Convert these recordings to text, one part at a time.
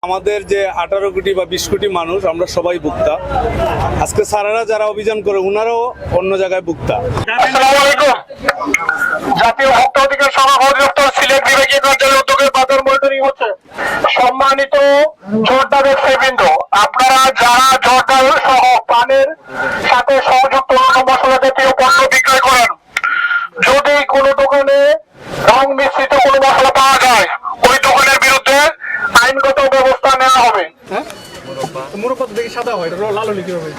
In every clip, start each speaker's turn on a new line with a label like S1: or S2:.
S1: আমাদের যে 18 কোটি বা 20 কোটি মানুষ আমরা সবাই ভোক্তা। আজকে স্যারেরা যারা অভিযান করে ওনারাও অন্য জায়গায় ভোক্তা।
S2: আসসালামু আলাইকুম। জাতীয় ভোক্তা অধিকার সমাজ অধিদপ্তর সিলেট বিভাগীয় কার্যালয়ের উদ্যোগে বাজার মনিটরিং হচ্ছে। সম্মানিত জোরদার ব্যবসায়ীবৃন্দ, আপনারা যারা জোরদার সহ পানের সাথে সংযুক্ত অন্য মশলা জাতীয় পণ্য বিক্রয় করেন, যদি কোনো দোকানে রং মিশ্রিত কোনো মশলা পাওয়া যায় ওই দোকানের বিরুদ্ধে আইনগত ব্যবস্থা নেওয়া হবে।
S3: মুরব্বা দেখি সাদা হয়, লাল হলে কি হবে?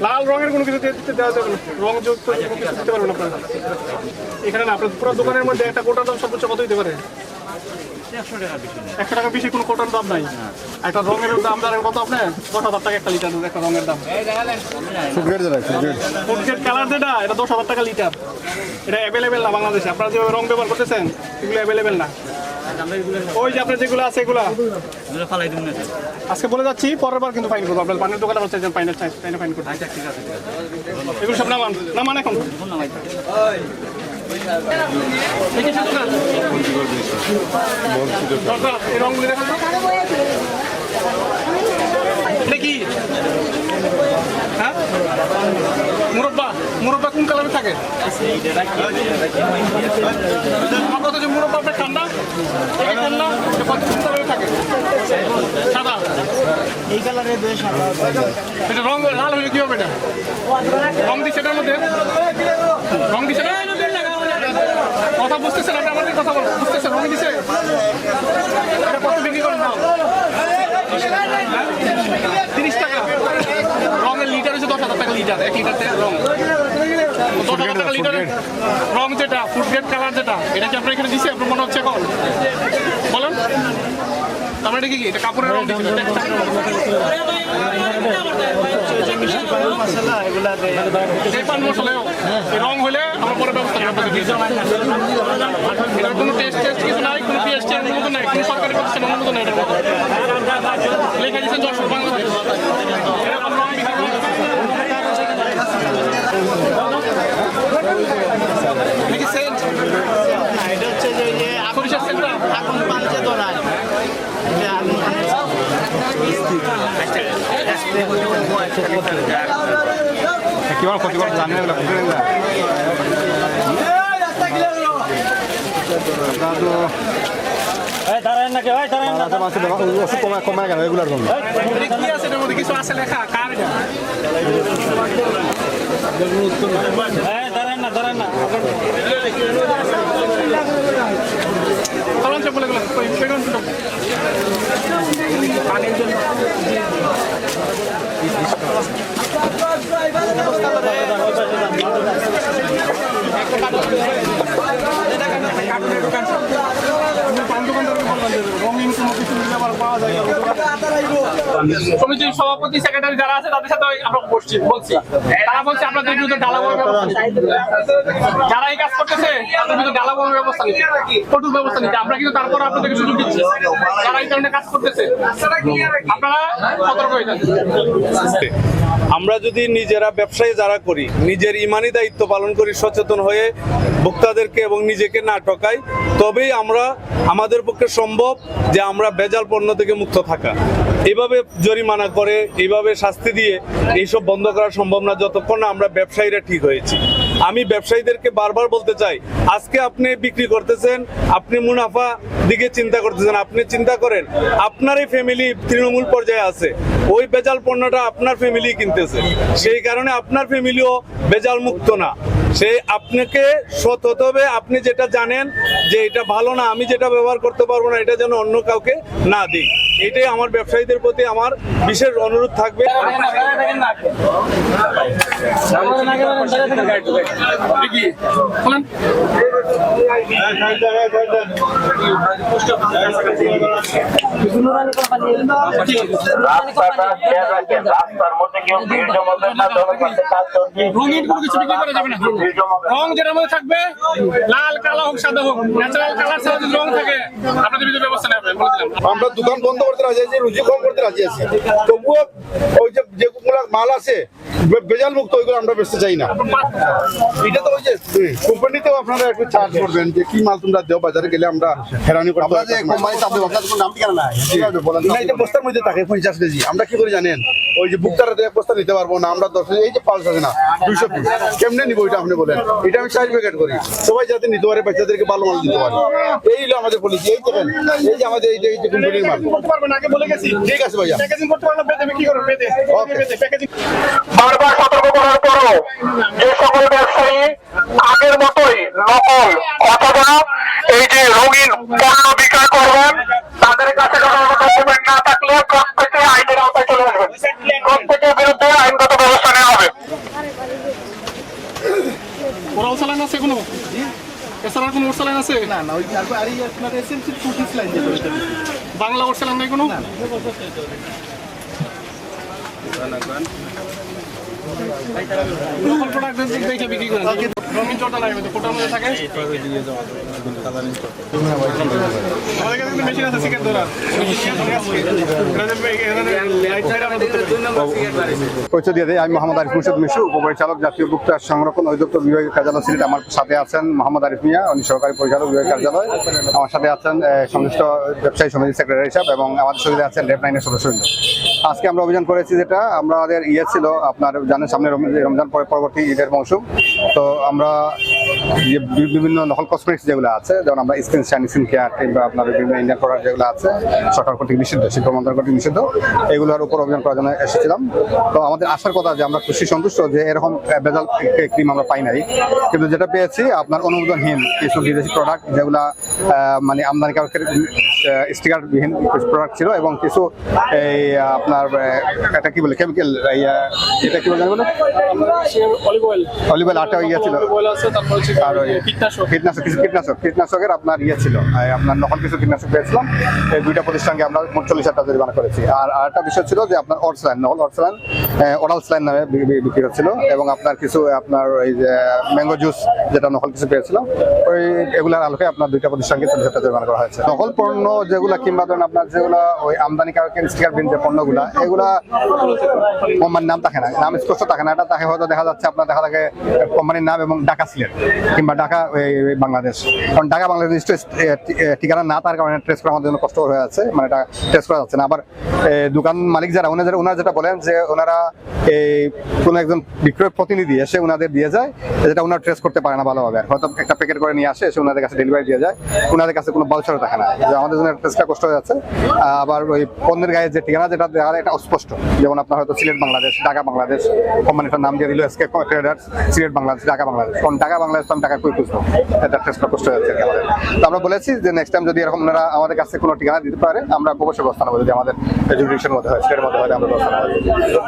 S3: লাল রঙের কোনো কিছু দেওয়া যাবে না, রং যুক্ত দিতে পারবেন আপনারা এখানে না। আপনার পুরো দোকানের মধ্যে একটা কোটার দাম সর্বোচ্চ কত দিতে পারে? 100 টাকা বেশি কোনো কোটার দাম নাই। একটা রঙের দাম জানেন কত? আপনার 10,000 টাকা একটা লিটার একটা রঙের দাম। ফুডগ্রেড কালার যেটা, এটা 10,000 টাকা লিটার। এটা অ্যাভেলেবেল না বাংলাদেশে। আপনারা যেভাবে রং ব্যবহার করতেছেন এগুলো অ্যাভেলেবেল না। ওই যে আপনার যেগুলো আছে এগুলো আজকে বলে যাচ্ছি, পরের বার কিন্তু ফাইন করবো। আপনার পানির দোকানে হচ্ছে ফাইন করবো। এগুলো সব নামান এখন রঙগুলি দেখুন এটা কি? হ্যাঁ, মুরব্বা কোন কালারে থাকে? আমার কথা যে মুরব্বা আপনার ঠান্ডা থাকে সাদা, এই কালারে এটা রং লাল হলে কি হবে? এটা রং দিচ্ছে, এটার মধ্যে রং দিচ্ছে না। কথা বুঝতেছেন আপনি? আমাদের কথা বুঝতেছেন? রং দিচ্ছে। এটা কত বিক্রি করেন? 30 টাকা। রঙের লিটার হচ্ছে 10,000 টাকা লিটার। 1 লিটার রং 10,000 টাকা লিটারের রং যেটা ফুডগ্রেড কালার যেটা, এটা কি আপনার এখানে দিচ্ছে? আপনার মনে হচ্ছে এখন বলেন তারপরে এটা কি? এটা কাপড়ের রং দিচ্ছে। রং হলে আমার পরে ব্যবস্থা এটার কোনো টেস্ট কিছু নাই, কোনো পিএসটি অনুমোদন নাই, কোনো সরকারি প্রতিষ্ঠান অনুমোদন নাই। এটার মধ্যে লেখা দিচ্ছে যশোর বাংলাদেশ। এরকম রং এটা হচ্ছে যে সরিষার সেন্টার এখন পাঞ্চে ধরায়
S1: কিমান ক্ষতিকর জানে না কমায় গেল এগুলোর জন্য।
S3: কি আছে এটার মধ্যে? কিছু আছে লেখা? কার ধরেন না বলে পানির জন্য সমিতির সভাপতি সেক্রেটারি যারা আছে তাদের সাথে আমরা বলছি, তারা বলছে আপনাদের বিরুদ্ধে ঢালাওভাবে ব্যবস্থা নিচ্ছে। যারা এই কাজ করতেছে তাদের বিরুদ্ধে ঢালাওভাবে ব্যবস্থা নিচ্ছে, কঠোর ব্যবস্থা নিচ্ছে। আমরা কিন্তু তারপর আপনাদেরকে সুযোগ দিচ্ছি। যারা এই ধরনের কাজ করতেছে আপনারা সতর্ক হয়ে যান।
S1: আমরা যদি নিজেরা ব্যবসায়ী যারা করি, নিজের ইমানি দায়িত্ব পালন করি, সচেতন হয়ে ভোক্তাদেরকে এবং নিজেকে না ঠকাই, তবেই আমরা আমাদের পক্ষে সম্ভব যে আমরা ভেজাল পণ্য থেকে মুক্ত থাকা। এইভাবে জরিমানা করে, এইভাবে শাস্তি দিয়ে এইসব বন্ধ করা সম্ভব না যতক্ষণ না আমরা ব্যবসায়ীরা ঠিক হয়েছি। আমি ব্যবসায়ীদেরকে বারবার বলতে চাই, আজকে আপনি বিক্রি করতেছেন, আপনি মুনাফা দিকে চিন্তা করতেছেন, আপনি চিন্তা করেন আপনারই ফ্যামিলি তৃণমূল পর্যায়ে আছে, ওই ভেজাল পণ্যটা আপনার ফ্যামিলি কিনতেছে, সেই কারণে আপনার ফ্যামিলিও ভেজাল মুক্ত না। সেই আপনাকে সৎ হতে হবে। আপনি যেটা জানেন যে এটা ভালো না, আমি যেটা ব্যবহার করতে পারবো না, এটা যেন অন্য কাউকে না দিই। এটাই আমার ব্যবসায়ীদের প্রতি আমার বিশেষ অনুরোধ থাকবে।
S3: রঙিন কোনো কিছু বিক্রি করা যাবে না। রং যেটার মধ্যে থাকবে, লাল কালো হোক সাদা হোক, ন্যাচারাল কালার ছাড়া যদি রং থাকে আপনাদের বিরুদ্ধে ব্যবস্থা নেবেন বলে দিলাম।
S2: আমরা দোকান বন্ধ
S4: করতে রাজি আছি, রুচি কম করতে রাজি আছি, তবুও ওই যেগুলো মাল আছে বেজাল মুক্ত ওইগুলো আমরা বেচতে চাই না। এটা তো ওই যে কোম্পানিতেও আপনারা একটু চার্জ করবেন যে কি মাল তোমরা দেও, বাজারে গেলে আমরা হেরানি করতে হয়। এটা বস্তার মধ্যে থাকে 50 কেজি, আমরা কি করে জানেন ওই যে বুকটারা এক বস্তা নিতে পারবো না আমরা 10, এই যে পালস আছে না 200 পিস, কেমনে নিবো এটা আপনি বলেন। এটা আমি 4 প্যাকেট করি, সবাই যাতে নিতে পারে, বাচ্চাদেরকে ভালো মাল দিতে পারে, এই হলো আমাদের পলিসি। এই দেখেন এই যে আমাদের এই যে কোম্পানির মাল
S3: করতে পারবেন না, আগে বলে গেছি।
S4: ঠিক আছে ভাইয়া,
S3: প্যাকেজিং করতে পারবেন না, বেদে কি করবেন, বেদে প্যাকেজিং।
S2: বারবার সতর্ক করার পরও যে সকল ব্যবসায়ী আগের মতোই নকল অথবা এই যে রঙিন পণ্য বিক্রয় করবেন, তাদের কাছে ডকুমেন্ট না থাকলে প্রত্যেকে আইনের আওতায় চলে আসবেন, প্রত্যেকের বিরুদ্ধে আইনগত ব্যবস্থা নেওয়া হবে।
S3: ওরাল চালান আছে কোনো? এছাড়া কোনো ওর চালান আছে? বাংলা ওর চালান নাই কোনো? লোকাল প্রোডাক্ট দেখে বিক্রি করেন, রঙিন চটা নাই, ফোটার মধ্যে থাকে। আমাদের কাছে কিন্তু মেশিন আছে সিগারেট ধরার,
S5: পরিচয় দিয়ে দেয়, আমি মোহাম্মদ আরিফ মুর্শিদ মিশু, উপপরিচালক জাতীয় ভোক্তা সংরক্ষণ অধিদপ্তর বিভাগীয় কার্যালয় সিলেট। আমার সাথে আছেন মোহাম্মদ আরিফ মিয়া, উনি সহকারী পরিচালক বিভাগীয় কার্যালয়। আমার সাথে আছেন সংশ্লিষ্ট ব্যবসায়ী সমিতির সেক্রেটারি হিসাব, এবং আমাদের সঙ্গে আছেন রেড লাইনের সদস্যবৃন্দ। আজকে আমরা অভিযান করেছি, যেটা আমাদের ছিল আপনার জানেন সামনে রমজান পরবর্তী ঈদের মৌসুম, তো আমরা যে বিভিন্ন নকল কসমেটিক্স যেগুলো আছে, যেমন আমরা স্কিন শাইন, স্কিন কেয়ার কিংবা আপনার বিভিন্ন ইন্ডিয়ান প্রোডাক্ট যেগুলো আছে সরকার কর্তৃক নিষিদ্ধ, শিল্প মন্ত্রণালয় কর্তৃক নিষিদ্ধ, এগুলোর উপর অভিযান করার জন্য এসেছিলাম। তো আমাদের আশার কথা যে আমরা খুশি সন্তুষ্ট যে এরকম ভেজাল ক্রিম আমরা পাই নাই, কিন্তু যেটা পেয়েছি আপনার অনুমোদনহীন কিছু বিদেশি প্রোডাক্ট, যেগুলা মানে আমদানিকারকের স্টিকার বিহীন প্রোডাক্ট ছিল, এবং কিছু এই আপনার এটা কি বলে কেমিক্যাল, এটা কি বলে
S3: অলিভ অয়েল,
S5: অলিভ অয়েল আটা ছিল, আর ওই কীটনাশকের আপনার ছিল, আপনার নকল কিছু কীটনাশক পেয়েছিলাম। এই দুইটা প্রতিষ্ঠানকে আমরা মোট 40,000 টাকা জরিমানা করেছি। আর আরেকটা বিষয় ছিল যে আপনার অরসলাইন, নকল অরসলাইন, ওরাল স্লাইন নামে বিক্রি হচ্ছিল, এবং আপনার কিছু আপনার ওই যে ম্যাঙ্গো জুস যেটা নকল কিছু পেয়েছিলাম, ওই এগুলার আলোকে আপনার দুইটা প্রতিষ্ঠানকে 40,000 টাকা জরিমানা করা হয়েছে। নকল পণ্য যেগুলা কিংবা ধরেন আপনার যেগুলা ওই আমদানিকারকের স্টিকার বিহীন যে পণ্যগুলা, এগুলা কোম্পানির নাম থাকে না, নাম স্পষ্ট থাকে না, এটা তাকে হয়তো দেখা যাচ্ছে আপনার দেখা থাকে কোম্পানির নাম এবং ঢাকা সিলেট কিংবা ঢাকা বাংলাদেশ, কারণ ঢাকা বাংলাদেশ ঠিকানা না তার কারণে ট্রেস করা আমাদের জন্য কষ্ট হয়ে যাচ্ছে, মানে এটা ট্রেস করা যাচ্ছে না। আবার দোকান মালিক যারা ওনারা যেটা বলেন যে ওনারা এই কোনো একজন বিক্রয় প্রতিনিধি এসে ওনাদের দিয়ে যায়, যেটা ওনারা ট্রেস করতে পারে না ভালোভাবে, হয়তো একটা প্যাকেট করে নিয়ে আসে, এসে ওনাদের কাছে ডেলিভারি দিয়ে যায়, ওনাদের কাছে কোনো বাউচারও থাকে না, যে আমাদের জন্য ট্রেসটা কষ্ট হয়ে যাচ্ছে। আবার ওই পণ্যের গায়ে যে ঠিকানা যেটা দেখা যায় এটা অস্পষ্ট, যেমন আপনার হয়তো সিলেট বাংলাদেশ, ঢাকা বাংলাদেশ, কোম্পানিটার নাম দিয়ে দিল এসকে ট্রেডার্স, সিলেট বাংলাদেশ, ঢাকা বাংলাদেশ, কারণ ঢাকা বাংলাদেশ তো আমি টাকা কই খুঁজবো, এটা ট্রেসটা কষ্ট হয়ে যাচ্ছে আমাদের। তো আমরা বলেছি যে নেক্সট টাইম যদি এরকম ওনারা আমাদের কাছে কোনো ঠিকানা দিতে পারে, আমরা অবশ্যই ব্যবস্থা নেবো, যদি আমাদের এডুকেশনের মধ্যে হয়, সেটার মধ্যে হয় আমরা ব্যবস্থা নেবো।